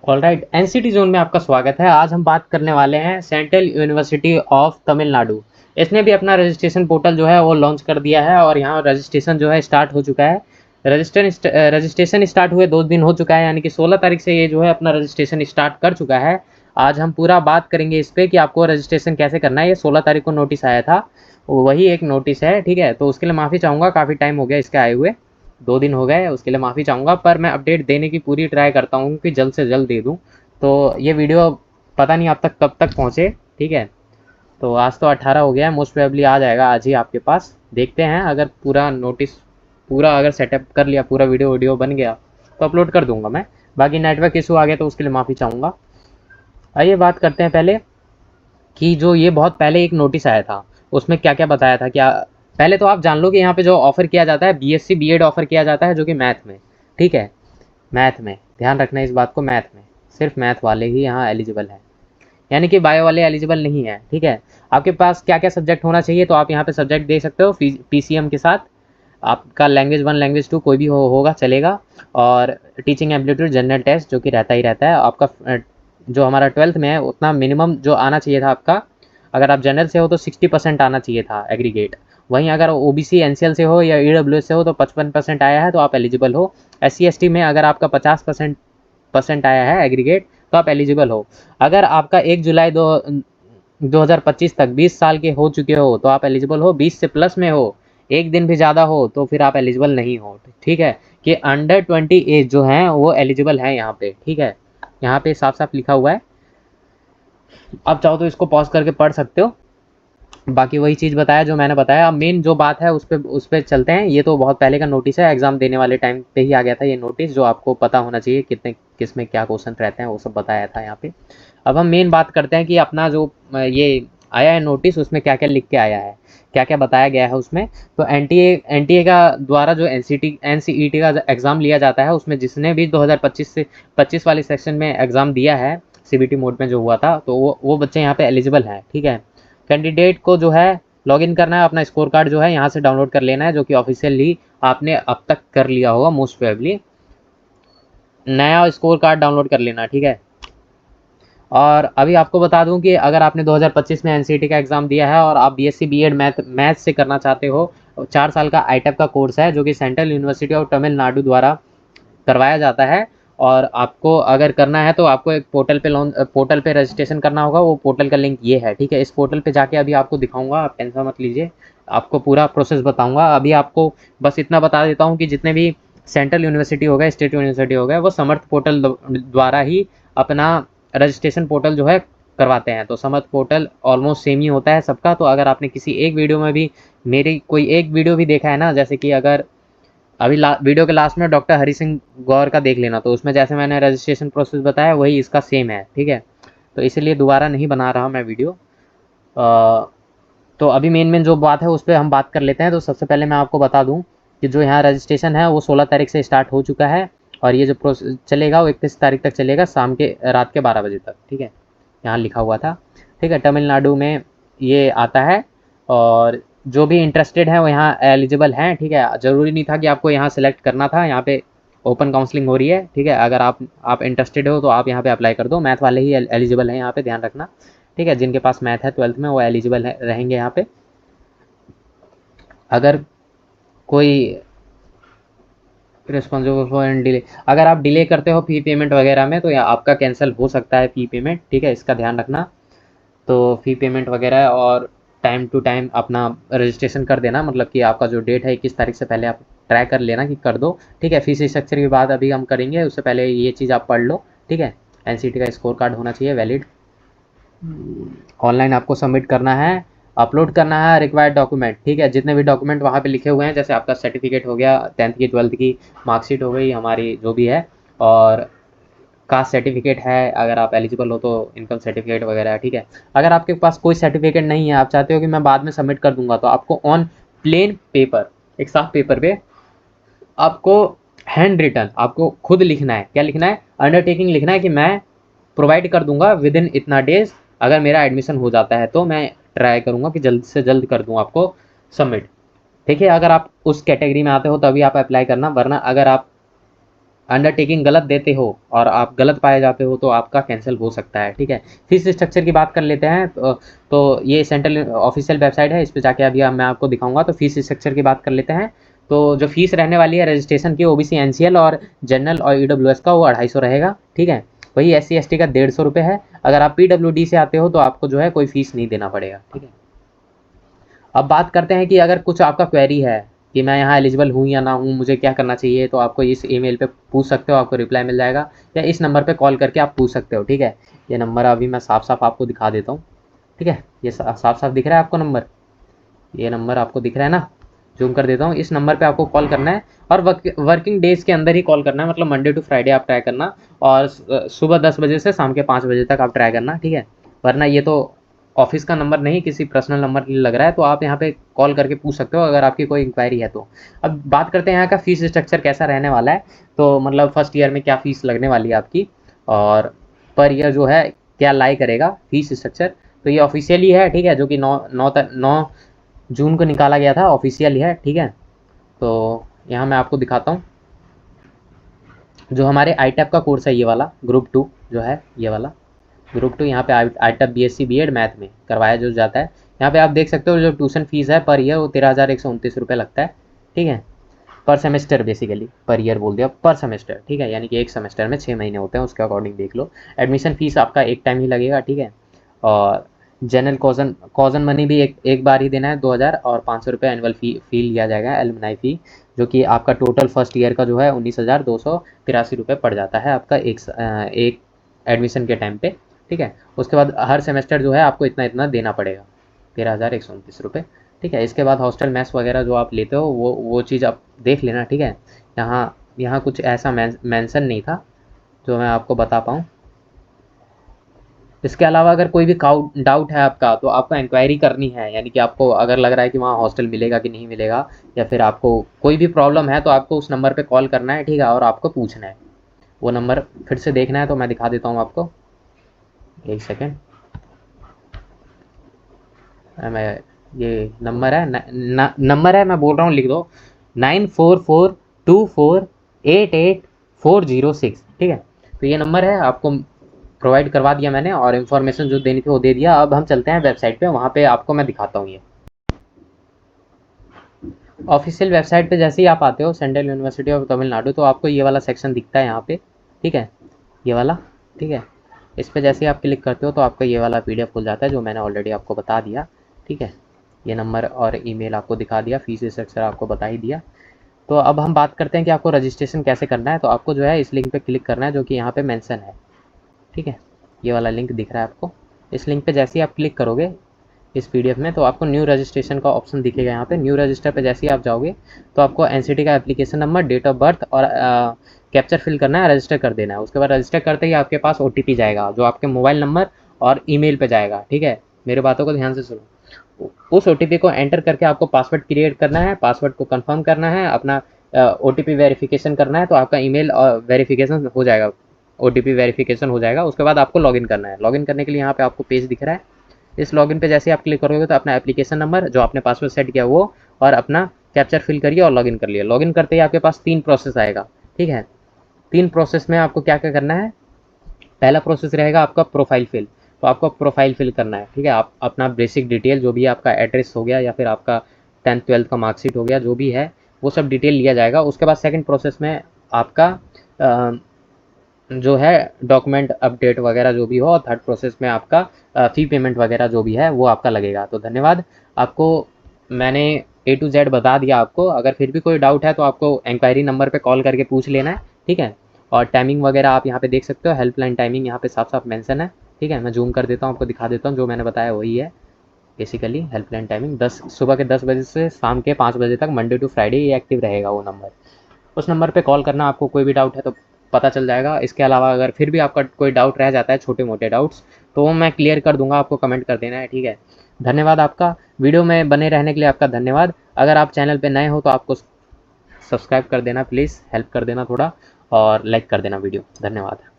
Alright, NCT zone में आपका स्वागत है। आज हम बात करने वाले हैं सेंट्रल यूनिवर्सिटी ऑफ तमिलनाडु। इसने भी अपना रजिस्ट्रेशन पोर्टल जो है वो लॉन्च कर दिया है और यहाँ रजिस्ट्रेशन जो है स्टार्ट हो चुका है। रजिस्ट्रेशन स्टार्ट हुए 2 दिन हो चुका है, यानी कि 16 तारीख से ये जो है अपना रजिस्ट्रेशन स्टार्ट कर चुका है। आज हम पूरा बात करेंगे इस पर कि आपको रजिस्ट्रेशन कैसे करना है। ये 16 तारीख को नोटिस आया था, वही एक नोटिस है, ठीक है। तो उसके लिए माफ़ी चाहूँगा, काफ़ी टाइम हो गया इसके आए हुए, 2 दिन हो गए, उसके लिए माफ़ी चाहूँगा। पर मैं अपडेट देने की पूरी ट्राई करता हूँ कि जल्द से जल्द दे दूँ। तो ये वीडियो पता नहीं आप तक कब तक पहुँचे, ठीक है। तो आज तो 18 हो गया है, मोस्ट प्रोबेबली आ जाएगा आज ही आपके पास। देखते हैं, अगर पूरा नोटिस पूरा अगर सेटअप कर लिया, पूरा वीडियो वीडियो बन गया तो अपलोड कर दूंगा मैं। बाकी नेटवर्क इशू आ गया तो उसके लिए माफ़ी चाहूँगा। आइए बात करते हैं पहले कि जो ये बहुत पहले एक नोटिस आया था उसमें क्या क्या बताया था। क्या पहले तो आप जान लो कि यहाँ पे जो ऑफ़र किया जाता है बीएससी बीएड ऑफ़र किया जाता है, जो कि मैथ में, ठीक है। मैथ में ध्यान रखना इस बात को, मैथ में सिर्फ मैथ वाले ही यहाँ एलिजिबल हैं, यानी कि बायो वाले एलिजिबल नहीं है, ठीक है। आपके पास क्या क्या सब्जेक्ट होना चाहिए, तो आप यहाँ पे सब्जेक्ट दे सकते हो पीसीएम के साथ। आपका लैंग्वेज 1 लैंग्वेज 2 कोई भी होगा चलेगा। और टीचिंग एप्टीट्यूड जनरल टेस्ट जो कि रहता ही रहता है आपका। जो हमारा 12th में है उतना मिनिमम जो आना चाहिए था आपका, अगर आप जनरल से हो तो 60% आना चाहिए था एग्रीगेट। वहीं अगर ओबीसी एनसीएल से हो या ईडब्ल्यूएस से हो तो 55% आया है तो आप एलिजिबल हो। एससी एसटी में अगर आपका 50% आया है एग्रीगेट तो आप एलिजिबल हो। अगर आपका 1 जुलाई 2025 तक 20 साल के हो चुके हो तो आप एलिजिबल हो। 20 से प्लस में हो, एक दिन भी ज़्यादा हो तो फिर आप एलिजिबल नहीं हो, ठीक है। कि अंडर 20 एज जो हैं वो एलिजिबल हैं यहाँ पे, ठीक है। यहाँ पे साफ साफ लिखा हुआ है, आप चाहो तो इसको पॉज करके पढ़ सकते हो। बाकी वही चीज़ बताया जो मैंने बताया। अब मेन जो बात है उस पे चलते हैं। ये तो बहुत पहले का नोटिस है, एग्ज़ाम देने वाले टाइम पे ही आ गया था ये नोटिस, जो आपको पता होना चाहिए कितने किस में क्या क्वेश्चन रहते हैं वो सब बताया था यहाँ पे। अब हम मेन बात करते हैं कि अपना जो ये आया है नोटिस उसमें क्या क्या लिख के आया है, क्या क्या बताया गया है उसमें। तो एनटीए का द्वारा जो एनसीईटी का एग्ज़ाम लिया जाता है उसमें जिसने भी 2025 से 25 वाले सेक्शन में एग्ज़ाम दिया है, सीबीटी मोड में जो हुआ था, तो वो बच्चे यहाँ पे एलिजिबल हैं, ठीक है। कैंडिडेट को जो है लॉगिन करना है, अपना स्कोर कार्ड जो है यहाँ से डाउनलोड कर लेना है, जो कि ऑफिशियली आपने अब तक कर लिया होगा मोस्ट प्रोबेबली। नया स्कोर कार्ड डाउनलोड कर लेना, ठीक है। और अभी आपको बता दूं कि अगर आपने 2025 में एनसीईटी का एग्ज़ाम दिया है और आप बीएससी बीएड मैथ से करना चाहते हो, 4 साल का आईटेप का कोर्स है जो कि सेंट्रल यूनिवर्सिटी ऑफ तमिलनाडु द्वारा करवाया जाता है। और आपको अगर करना है तो आपको एक पोर्टल पे रजिस्ट्रेशन करना होगा। वो पोर्टल का लिंक ये है, ठीक है। इस पोर्टल पे जाके अभी आपको दिखाऊंगा, आप टेंशन मत लीजिए, आपको पूरा प्रोसेस बताऊंगा। अभी आपको बस इतना बता देता हूँ कि जितने भी सेंट्रल यूनिवर्सिटी हो गए, स्टेट यूनिवर्सिटी हो गए, वो समर्थ पोर्टल द्वारा ही अपना रजिस्ट्रेशन पोर्टल जो है करवाते हैं। तो समर्थ पोर्टल ऑलमोस्ट सेम ही होता है सबका। तो अगर आपने किसी एक वीडियो में भी मेरी कोई एक वीडियो भी देखा है ना, जैसे कि अगर अभी वीडियो के लास्ट में डॉक्टर हरि सिंह गौर का देख लेना, तो उसमें जैसे मैंने रजिस्ट्रेशन प्रोसेस बताया वही इसका सेम है, ठीक है। तो इसलिए दोबारा नहीं बना रहा मैं वीडियो। तो अभी मेन मेन जो बात है उस पर हम बात कर लेते हैं। तो सबसे पहले मैं आपको बता दूं कि जो यहाँ रजिस्ट्रेशन है वो 16 तारीख से स्टार्ट हो चुका है और ये जो प्रोसेस चलेगा वो 31 तारीख तक चलेगा, शाम के रात के 12 बजे तक, ठीक है। यहाँ लिखा हुआ था, ठीक है। तमिलनाडु में ये आता है और जो भी इंटरेस्टेड है वो यहाँ एलिजिबल हैं, ठीक है। ज़रूरी नहीं था कि आपको यहाँ सेलेक्ट करना था, यहाँ पे ओपन काउंसलिंग हो रही है, ठीक है। अगर आप इंटरेस्टेड हो तो आप यहाँ पे अप्लाई कर दो। मैथ वाले ही एलिजिबल हैं यहाँ पे, ध्यान रखना, ठीक है। जिनके पास मैथ है 12th में वो एलिजिबल रहेंगे यहाँ पे। अगर कोई रिस्पॉन्सिबल फॉर एंड डिले, अगर आप डिले करते हो फ़ी पेमेंट वगैरह में तो आपका कैंसिल हो सकता है फ़ी पेमेंट, ठीक है। इसका ध्यान रखना। तो फ़ी पेमेंट वगैरह और टाइम टू टाइम अपना रजिस्ट्रेशन कर देना, मतलब कि आपका जो डेट है 21 तारीख से पहले आप ट्राई कर लेना कि कर दो, ठीक है। फीस स्ट्रक्चर की बात अभी हम करेंगे, उससे पहले ये चीज़ आप पढ़ लो, ठीक है। एनसीटी का स्कोर कार्ड होना चाहिए वैलिड। ऑनलाइन आपको सबमिट करना है, अपलोड करना है रिक्वायर्ड डॉक्यूमेंट, ठीक है। जितने भी डॉक्यूमेंट वहाँ पे लिखे हुए हैं, जैसे आपका सर्टिफिकेट हो गया, 10th की 12th की मार्कशीट हो गई हमारी जो भी है, और कास्ट सर्टिफिकेट है अगर आप एलिजिबल हो तो, इनकम सर्टिफिकेट वगैरह, ठीक है। अगर आपके पास कोई सर्टिफिकेट नहीं है, आप चाहते हो कि मैं बाद में सबमिट कर दूंगा, तो आपको ऑन प्लेन पेपर, एक साफ पेपर पे आपको हैंड रिटन आपको खुद लिखना है। क्या लिखना है? अंडरटेकिंग लिखना है कि मैं प्रोवाइड कर दूंगा विद इन इतना डेज। अगर मेरा एडमिशन हो जाता है तो मैं ट्राई करूंगा कि जल्द से जल्द कर दूं आपको सबमिट, ठीक है। अगर आप उस कैटेगरी में आते हो तभी आप अप्लाई करना, वरना अंडरटेकिंग गलत देते हो और आप गलत पाए जाते हो तो आपका कैंसिल हो सकता है, ठीक है। फीस स्ट्रक्चर की बात कर लेते हैं। तो ये सेंट्रल ऑफिशियल वेबसाइट है, इस पर जाके अभी मैं आपको दिखाऊंगा। तो फीस स्ट्रक्चर की बात कर लेते हैं। तो जो फीस रहने वाली है रजिस्ट्रेशन की, ओबीसी एनसीएल और जनरल और ईडब्ल्यूएस का वो 250 रहेगा, ठीक है। वही SC ST का 150 रुपये है। अगर आप PWD से आते हो तो आपको जो है कोई फीस नहीं देना पड़ेगा, ठीक है। अब बात करते हैं कि अगर कुछ आपका क्वेरी है कि मैं यहाँ एलिजिबल हूँ या ना हूँ, मुझे क्या करना चाहिए, तो आपको इस ईमेल पे पूछ सकते हो, आपको रिप्लाई मिल जाएगा, या इस नंबर पे कॉल करके आप पूछ सकते हो, ठीक है। ये नंबर अभी मैं साफ साफ आपको दिखा देता हूँ, ठीक है। ये साफ साफ दिख रहा है आपको नंबर, ये नंबर आपको दिख रहा है ना, जूम कर देता हूँ। इस नंबर पे आपको कॉल करना है और वर्किंग डेज के अंदर ही कॉल करना है, मतलब मंडे टू फ्राइडे आप ट्राई करना, और सुबह 10 बजे से शाम के 5 बजे तक आप ट्राई करना, ठीक है। वरना ये तो ऑफिस का नंबर नहीं, किसी पर्सनल नंबर के लिए लग रहा है, तो आप यहाँ पे कॉल करके पूछ सकते हो अगर आपकी कोई इंक्वायरी है तो। अब बात करते हैं यहाँ का फीस स्ट्रक्चर कैसा रहने वाला है। तो मतलब फर्स्ट ईयर में क्या फ़ीस लगने वाली है आपकी, और पर ईयर जो है क्या लाई करेगा फीस स्ट्रक्चर। तो ये ऑफिशियली है, ठीक है, जो कि 9 जून को निकाला गया था, ऑफिशियल है, ठीक है। तो यहाँ मैं आपको दिखाता हूँ जो हमारे ITAP का कोर्स है, ये वाला ग्रुप 2 जो है, ये वाला ग्रुप 2 यहाँ पे ITAP BSc BEd मैथ में करवाया जो जाता है। यहाँ पे आप देख सकते हो जो ट्यूशन फीस है पर ईयर वो 13,129 रुपये लगता है, ठीक है। पर सेमेस्टर, बेसिकली पर ईयर बोल दिया, पर सेमेस्टर, ठीक है, यानी कि एक सेमेस्टर में 6 महीने होते हैं, उसके अकॉर्डिंग देख लो। एडमिशन फीस आपका एक टाइम ही लगेगा, ठीक है। और जनरल कॉजन मनी भी एक बार ही देना है 2,000, और 500 रुपये एनुअल फी लिया जाएगा, एलुमनाई फी, जो कि आपका टोटल फर्स्ट ईयर का जो है 19,283 रुपये पड़ जाता है आपका एक एडमिशन के टाइम पे, ठीक है। उसके बाद हर सेमेस्टर जो है आपको इतना इतना देना पड़ेगा, 13,129 रुपये, ठीक है। इसके बाद हॉस्टल मैस वगैरह जो आप लेते हो वो चीज़ आप देख लेना, ठीक है। यहाँ यहाँ कुछ ऐसा मेंशन नहीं था जो मैं आपको बता पाऊँ। इसके अलावा अगर कोई भी डाउट है आपका तो आपको इंक्वायरी करनी है, यानी कि आपको अगर लग रहा है कि वहाँ हॉस्टल मिलेगा कि नहीं मिलेगा, या फिर आपको कोई भी प्रॉब्लम है, तो आपको उस नंबर पे कॉल करना है, ठीक है, और आपको पूछना है। वो नंबर फिर से देखना है तो मैं दिखा देता हूँ आपको, एक सेकेंड। मैं ये नंबर है, मैं बोल रहा हूँ, लिख दो 9442488406, ठीक है। तो ये नंबर है, आपको प्रोवाइड करवा दिया मैंने, और इन्फॉर्मेशन जो देनी थी वो दे दिया। अब हम चलते हैं वेबसाइट पे, वहाँ पे आपको मैं दिखाता हूँ। ये ऑफिशियल वेबसाइट पे जैसे ही आप आते हो, सेंट्रल यूनिवर्सिटी ऑफ तमिलनाडु, तो आपको ये वाला सेक्शन दिखता है यहाँ पे, ठीक है, ये वाला, ठीक है। इस पर जैसे ही आप क्लिक करते हो तो आपका ये वाला PDF खुल जाता है, जो मैंने ऑलरेडी आपको बता दिया, ठीक है। ये नंबर और ईमेल आपको दिखा दिया, फीस स्ट्रक्चर आपको बता ही दिया। तो अब हम बात करते हैं कि आपको रजिस्ट्रेशन कैसे करना है। तो आपको जो है इस लिंक पे क्लिक करना है जो कि यहाँ पे मेंशन है, ठीक है। ये वाला लिंक दिख रहा है आपको, इस लिंक पे जैसे ही आप क्लिक करोगे इस PDF में, तो आपको न्यू रजिस्ट्रेशन का ऑप्शन दिखेगा। यहाँ पे न्यू रजिस्टर पे जैसे ही आप जाओगे तो आपको NCT का application number, date of birth और कैप्चर फिल करना है, रजिस्टर कर देना है। उसके बाद रजिस्टर करते ही आपके पास OTP जाएगा, जो आपके मोबाइल नंबर और ईमेल पे जाएगा, ठीक है। मेरे बातों को ध्यान से सुनो। उस OTP को एंटर करके आपको पासवर्ड क्रिएट करना है, पासवर्ड को कंफर्म करना है, अपना OTP वेरिफिकेशन करना है, तो आपका ईमेल वेरिफिकेशन हो जाएगा, OTP वेरिफिकेशन हो जाएगा। उसके बाद आपको लॉगिन करना है। लॉगिन करने के लिए यहाँ पे आपको पेज दिख रहा है, इस लॉगिन पे जैसे आप क्लिक करोगे तो अपना एप्लीकेशन नंबर जो आपने पासवर्ड सेट किया वो, और अपना कैप्चर फिल करिए और लॉगिन कर लिया। लॉगिन करते ही आपके पास 3 प्रोसेस आएगा, ठीक है। 3 प्रोसेस में आपको क्या क्या करना है। पहला प्रोसेस रहेगा आपका प्रोफाइल फिल, तो आपको प्रोफाइल फिल करना है, ठीक है। आप अपना बेसिक डिटेल, जो भी आपका एड्रेस हो गया या फिर आपका 10th 12th का मार्कशीट हो गया, जो भी है वो सब डिटेल लिया जाएगा। उसके बाद सेकंड प्रोसेस में आपका जो है डॉक्यूमेंट अपडेट वगैरह जो भी हो, और थर्ड प्रोसेस में आपका फ़ी पेमेंट वगैरह जो भी है वो आपका लगेगा। तो धन्यवाद, आपको मैंने A to Z बता दिया आपको। अगर फिर भी कोई डाउट है तो आपको इंक्वायरी नंबर पे कॉल करके पूछ लेना है, ठीक है। और टाइमिंग वगैरह आप यहाँ पे देख सकते हो, हेल्पलाइन टाइमिंग यहाँ पे साफ साफ मेंशन है, ठीक है। मैं जूम कर देता हूँ, आपको दिखा देता हूँ, जो मैंने बताया वही है। बेसिकली हेल्पलाइन टाइमिंग सुबह के 10 बजे से शाम के 5 बजे तक, मंडे टू फ्राइडे ये एक्टिव रहेगा वो नंबर। उस नंबर पे कॉल करना, आपको कोई भी डाउट है तो पता चल जाएगा। इसके अलावा अगर फिर भी आपका कोई डाउट रह जाता है, छोटे मोटे डाउट्स, तो वो मैं क्लियर कर दूंगा, आपको कमेंट कर देना है, ठीक है। धन्यवाद आपका, वीडियो में बने रहने के लिए आपका धन्यवाद। अगर आप चैनल पे नए हो तो आपको सब्सक्राइब कर देना प्लीज़, हेल्प कर देना थोड़ा, और लाइक कर देना वीडियो। धन्यवाद।